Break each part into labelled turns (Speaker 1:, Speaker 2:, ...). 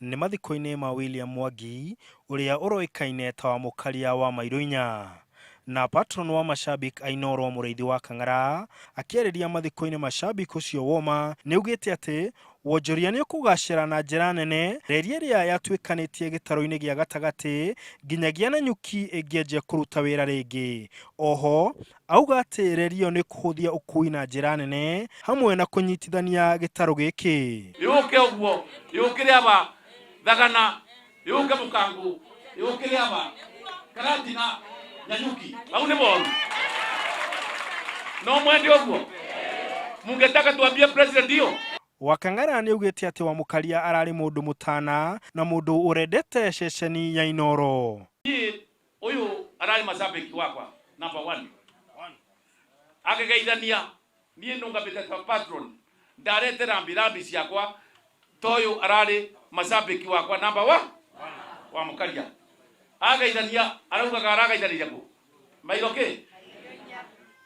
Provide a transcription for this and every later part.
Speaker 1: nĩ mathiko-inĩ ma William Mwangi ũrĩa ũroĩkaine ta wa mũkaria wa Mairũ-inya na patron wa mashabik Ainoro Mũrĩithi wa Kang'ara akĩarĩria mathiko-inĩ mashabik ũcio woma nĩaugĩte atĩ wonjoria nĩ ũkũgacĩra na njĩra nene reri ĩrĩa yatuĩkanĩtie gĩtaro-inĩ gĩa gatagatĩ nginyagia na nyuki ĩngĩanjia kũruta wĩra rĩngĩ. Oho auga atĩ reri ĩyo nĩ kũhũthia ũkui na njĩra nene hamwe na kũnyitithania gĩtaro gĩkĩ.
Speaker 2: Yũke ũguo yũkĩre aba thagana yũke mũkangu yũkĩre aba karatina Nyanyuki, au ni boru? No mwende ũguo. Mungetaka tuambie president hiyo.
Speaker 1: Wa Kang'ara nĩaugĩte atĩ Wamũkaria ararĩ mũndũ mũtana na mũndũ ũrendete ceceni ya Ainoro.
Speaker 2: Ũyũ ararĩ mashabiki wakwa number 1. Agegeithania niĩ nũngambĩte ta patron ndarete rambirambi ciakwa toyũ ararĩ mashabiki wakwa number 1 Wamũkaria. Ageithania araugaga aragaithanĩria kũ Mairoke.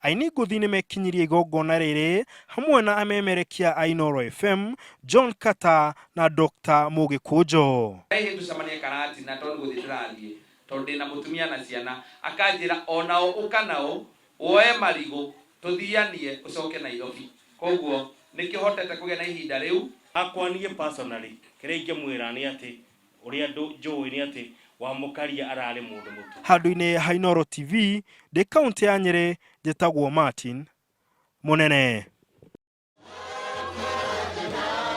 Speaker 1: Aini ngũthi nĩmekinyirie igongona rĩrĩ hamwe na amemerekia Ainoro FM John Kata na Dr. Mũgĩkũnjo.
Speaker 3: Hĩndĩ tucemanie karati na tondũ gũthiĩ tũrathiĩ tondũ ndĩna mũtumia na ciana akanjĩra onao ũkanao woe marigũ tũthianie ũcoke Nairobi. Koguo nĩkĩhotete kũgĩa na ihinda rĩu.
Speaker 4: Akwaniĩ personally kĩrĩa ingĩmwĩra nĩ atĩ ũrĩa njũĩ nĩ atĩ Wamũkaria ararĩ mũndũ mũtu.
Speaker 1: Handũ-inĩ ha Ainoro TV ndĩ kaunti ya Nyĩrĩ njĩtagwo Martin Mũnene.